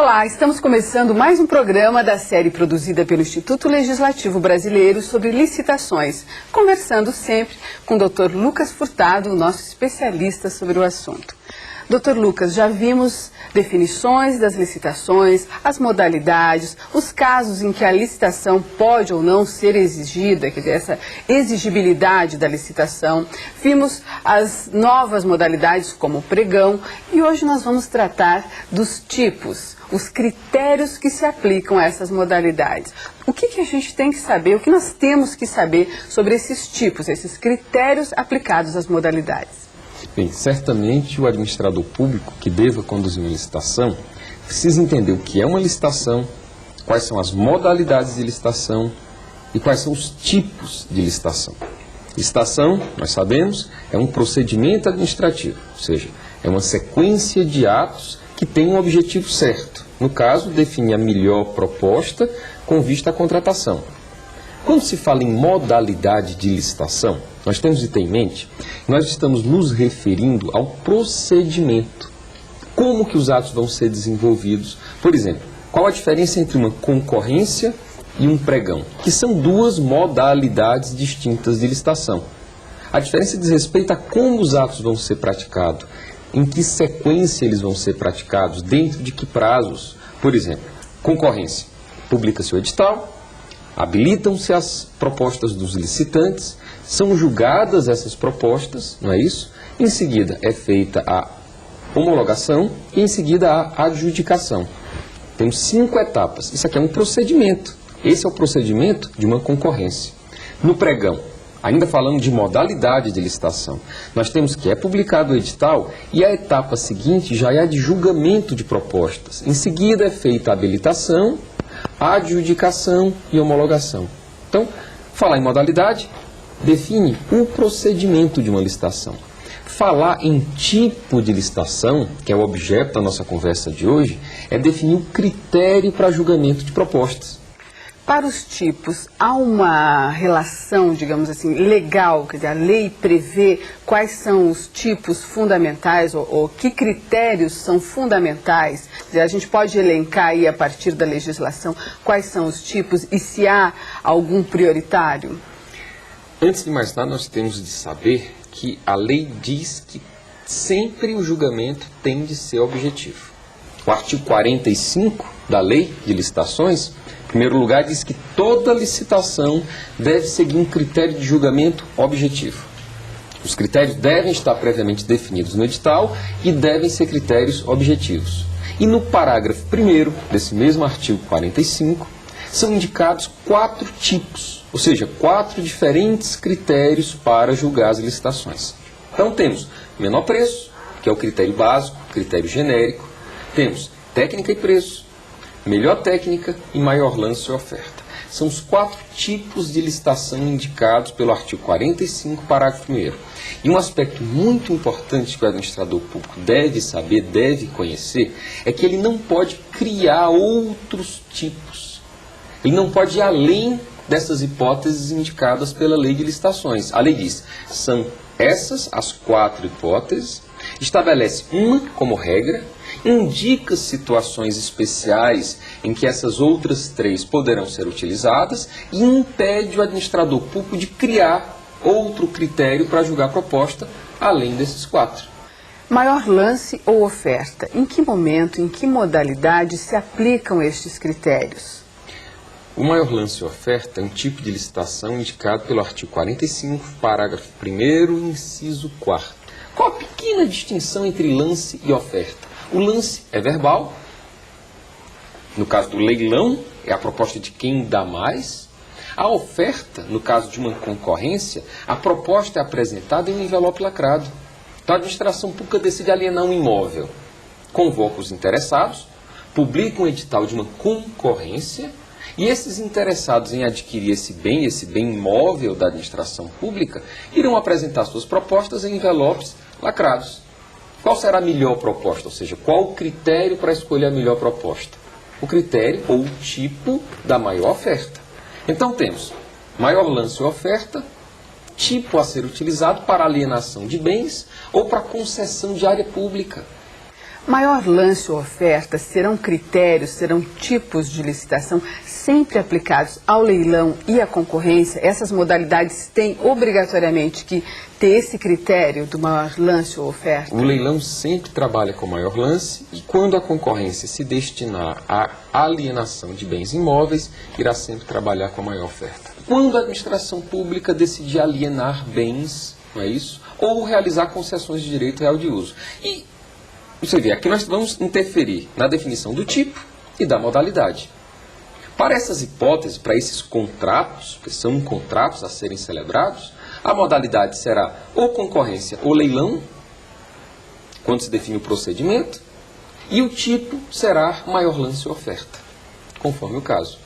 Olá, estamos começando mais um programa da série produzida pelo Instituto Legislativo Brasileiro sobre licitações, conversando sempre com o Dr. Lucas Furtado, o nosso especialista sobre o assunto. Dr. Lucas, já vimos definições das licitações, as modalidades, os casos em que a licitação pode ou não ser exigida, quer dizer, essa exigibilidade da licitação. Vimos as novas modalidades como o pregão e hoje nós vamos tratar dos tipos, os critérios que se aplicam a essas modalidades. O que a gente tem que saber, o que nós temos que saber sobre esses tipos, esses critérios aplicados às modalidades? Bem, certamente o administrador público que deva conduzir uma licitação precisa entender o que é uma licitação, quais são as modalidades de licitação e quais são os tipos de licitação. Licitação, nós sabemos, é um procedimento administrativo, ou seja, é uma sequência de atos que tem um objetivo certo. No caso, definir a melhor proposta com vista à contratação. Quando se fala em modalidade de licitação, nós temos de ter em mente que nós estamos nos referindo ao procedimento. Como que os atos vão ser desenvolvidos? Por exemplo, qual a diferença entre uma concorrência e um pregão? Que são duas modalidades distintas de licitação. A diferença diz respeito a como os atos vão ser praticados, em que sequência eles vão ser praticados, dentro de que prazos. Por exemplo, concorrência. Publica-se o edital, habilitam-se as propostas dos licitantes, são julgadas essas propostas, não é isso? Em seguida é feita a homologação e em seguida a adjudicação. Temos 5 etapas. Isso aqui é um procedimento. Esse é o procedimento de uma concorrência. No pregão, ainda falando de modalidade de licitação, nós temos que é publicado o edital e a etapa seguinte já é a de julgamento de propostas. Em seguida é feita a habilitação, adjudicação e homologação. Então, falar em modalidade define o procedimento de uma licitação. Falar em tipo de licitação, que é o objeto da nossa conversa de hoje, é definir o critério para julgamento de propostas. Para os tipos, há uma relação, digamos assim, legal, quer dizer, a lei prevê quais são os tipos fundamentais ou que critérios são fundamentais. Quer dizer, a gente pode elencar aí a partir da legislação quais são os tipos e se há algum prioritário? Antes de mais nada, nós temos de saber que a lei diz que sempre o julgamento tem de ser objetivo. O artigo 45 da Lei de Licitações, em primeiro lugar, diz que toda licitação deve seguir um critério de julgamento objetivo. Os critérios devem estar previamente definidos no edital e devem ser critérios objetivos. E no parágrafo 1º desse mesmo artigo 45, são indicados 4 tipos, ou seja, 4 diferentes critérios para julgar as licitações. Então temos menor preço, que é o critério básico, critério genérico. Temos técnica e preço, melhor técnica e maior lance e oferta. São os 4 tipos de licitação indicados pelo artigo 45, parágrafo 1º. E um aspecto muito importante que o administrador público deve saber, deve conhecer, é que ele não pode criar outros tipos. Ele não pode ir além dessas hipóteses indicadas pela Lei de Licitações. A lei diz, são essas as 4 hipóteses, estabelece uma como regra, indica situações especiais em que essas outras 3 poderão ser utilizadas e impede o administrador público de criar outro critério para julgar a proposta além desses 4. Maior lance ou oferta? Em que momento, em que modalidade se aplicam estes critérios? O maior lance e oferta é um tipo de licitação indicado pelo artigo 45, parágrafo 1º, inciso 4º. Qual a pequena distinção entre lance e oferta? O lance é verbal, no caso do leilão, é a proposta de quem dá mais. A oferta, no caso de uma concorrência, a proposta é apresentada em um envelope lacrado. Então a administração pública decide alienar um imóvel, convoca os interessados, publica um edital de uma concorrência e esses interessados em adquirir esse bem imóvel da administração pública, irão apresentar suas propostas em envelopes lacrados. Qual será a melhor proposta? Ou seja, qual o critério para escolher a melhor proposta? O critério ou o tipo da maior oferta. Então temos maior lance ou oferta, tipo a ser utilizado para alienação de bens ou para concessão de área pública. Maior lance ou oferta serão critérios, serão tipos de licitação sempre aplicados ao leilão e à concorrência? Essas modalidades têm obrigatoriamente que ter esse critério do maior lance ou oferta? O leilão sempre trabalha com maior lance e quando a concorrência se destinar à alienação de bens imóveis, irá sempre trabalhar com a maior oferta. Quando a administração pública decidir alienar bens, não é isso? Ou realizar concessões de direito real de uso. E você vê, aqui nós vamos interferir na definição do tipo e da modalidade. Para essas hipóteses, para esses contratos, que são contratos a serem celebrados, a modalidade será ou concorrência ou leilão, quando se define o procedimento, e o tipo será maior lance ou oferta, conforme o caso.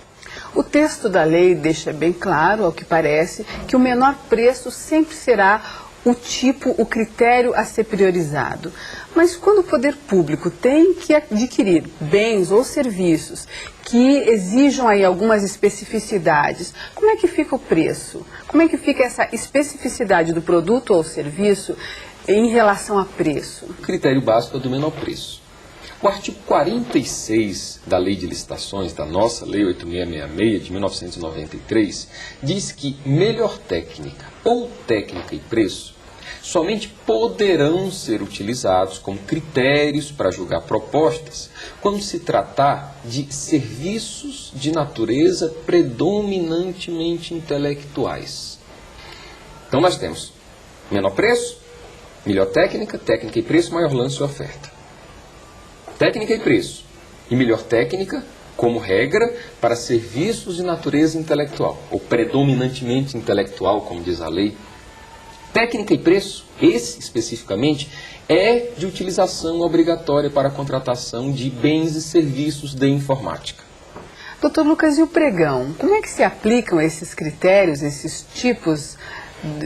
O texto da lei deixa bem claro, ao que parece, que o menor preço sempre será o tipo, o critério a ser priorizado. Mas quando o poder público tem que adquirir bens ou serviços que exijam aí algumas especificidades, como é que fica o preço? Como é que fica essa especificidade do produto ou serviço em relação a preço? O critério básico é do menor preço. O artigo 46 da Lei de Licitações, da nossa Lei 8666 de 1993, diz que melhor técnica ou técnica e preço somente poderão ser utilizados como critérios para julgar propostas quando se tratar de serviços de natureza predominantemente intelectuais. Então nós temos menor preço, melhor técnica, técnica e preço, maior lance e oferta. Técnica e preço. E melhor técnica, como regra, para serviços de natureza intelectual, ou predominantemente intelectual, como diz a lei. Técnica e preço, esse especificamente, é de utilização obrigatória para a contratação de bens e serviços de informática. Doutor Lucas, e o pregão? Como é que se aplicam esses critérios, esses tipos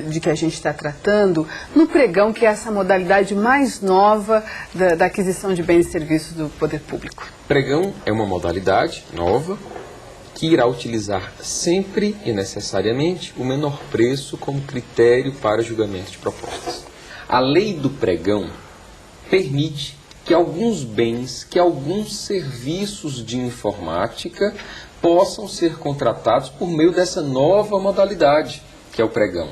de que a gente está tratando, no pregão, que é essa modalidade mais nova da aquisição de bens e serviços do poder público? Pregão é uma modalidade nova que irá utilizar sempre e necessariamente o menor preço como critério para julgamento de propostas. A lei do pregão permite que alguns bens, que alguns serviços de informática possam ser contratados por meio dessa nova modalidade, que é o pregão.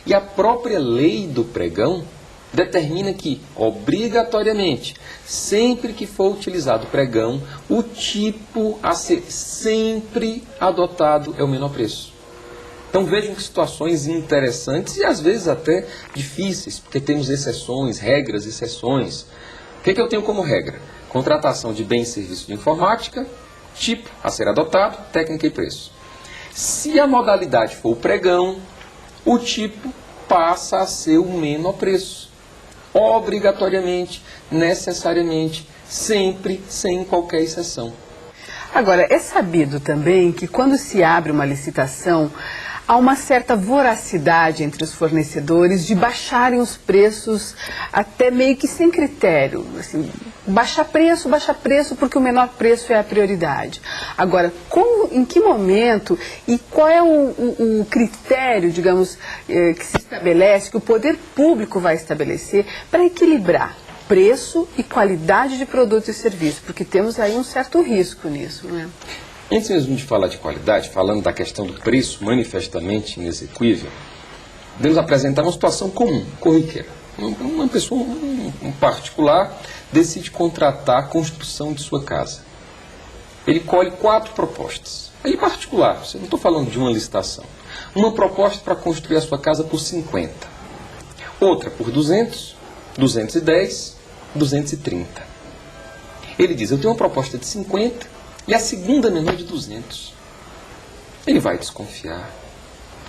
E a própria lei do pregão determina que, obrigatoriamente, sempre que for utilizado o pregão, o tipo a ser sempre adotado é o menor preço. Então vejam que situações interessantes e às vezes até difíceis, porque temos exceções, regras e exceções. O que eu tenho como regra? Contratação de bens e serviços de informática, tipo a ser adotado, técnica e preço. Se a modalidade for o pregão, o tipo passa a ser o menor preço. Obrigatoriamente, necessariamente, sempre, sem qualquer exceção. Agora, é sabido também que quando se abre uma licitação, há uma certa voracidade entre os fornecedores de baixarem os preços até meio que sem critério. Assim, baixar preço, porque o menor preço é a prioridade. Agora, em que momento e qual é o critério, digamos, que se estabelece, que o poder público vai estabelecer para equilibrar preço e qualidade de produto e serviço? Porque temos aí um certo risco nisso, não é? Antes mesmo de falar de qualidade, falando da questão do preço manifestamente inexequível, devemos apresentar uma situação comum, corriqueira. Uma pessoa, um particular, decide contratar a construção de sua casa. Ele colhe 4 propostas. Ele particular, não estou falando de uma licitação. Uma proposta para construir a sua casa por 50. Outra por 200, 210, 230. Ele diz, eu tenho uma proposta de 50 e a segunda menor de 200. Ele vai desconfiar.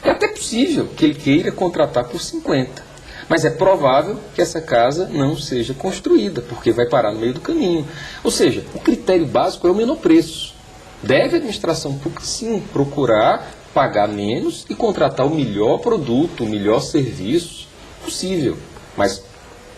É até possível que ele queira contratar por 50. Mas é provável que essa casa não seja construída, porque vai parar no meio do caminho. Ou seja, o critério básico é o menor preço. Deve a administração pública, sim, procurar pagar menos e contratar o melhor produto, o melhor serviço possível. Mas,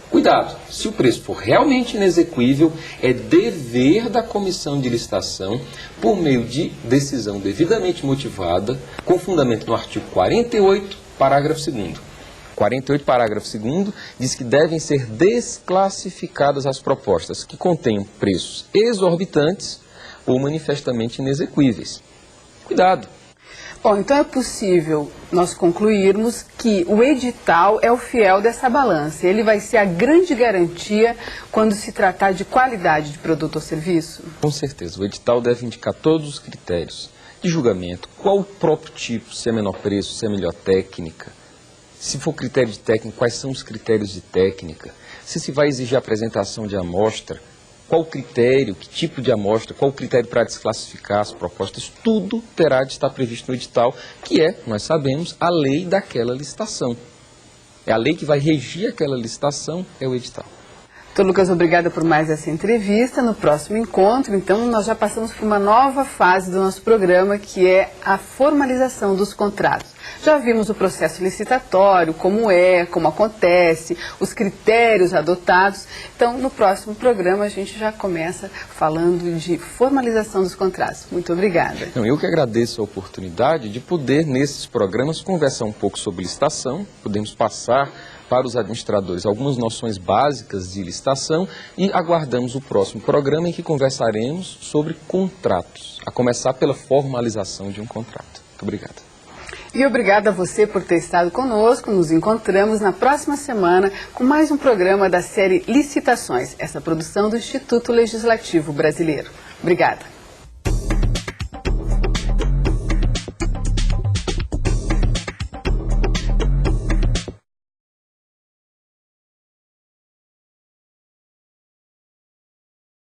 cuidado, se o preço for realmente inexequível, é dever da comissão de licitação, por meio de decisão devidamente motivada, com fundamento no artigo 48, parágrafo 2º. 48, parágrafo 2º, diz que devem ser desclassificadas as propostas que contenham preços exorbitantes ou manifestamente inexequíveis. Cuidado! Bom, então é possível nós concluirmos que o edital é o fiel dessa balança. Ele vai ser a grande garantia quando se tratar de qualidade de produto ou serviço? Com certeza. O edital deve indicar todos os critérios de julgamento. Qual o próprio tipo, se é menor preço, se é melhor técnica. Se for critério de técnica, quais são os critérios de técnica. Se vai exigir a apresentação de amostra. Qual o critério, que tipo de amostra, qual o critério para desclassificar as propostas, tudo terá de estar previsto no edital, que é, nós sabemos, a lei daquela licitação. É a lei que vai regir aquela licitação, é o edital. Doutor Lucas, obrigada por mais essa entrevista. No próximo encontro, então, nós já passamos por uma nova fase do nosso programa, que é a formalização dos contratos. Já vimos o processo licitatório, como acontece, os critérios adotados. Então, no próximo programa, a gente já começa falando de formalização dos contratos. Muito obrigada. Eu que agradeço a oportunidade de poder, nesses programas, conversar um pouco sobre licitação. Podemos passar para os administradores algumas noções básicas de licitação e aguardamos o próximo programa em que conversaremos sobre contratos, a começar pela formalização de um contrato. Muito obrigado. E obrigada a você por ter estado conosco. Nos encontramos na próxima semana com mais um programa da série Licitações, essa produção do Instituto Legislativo Brasileiro. Obrigada.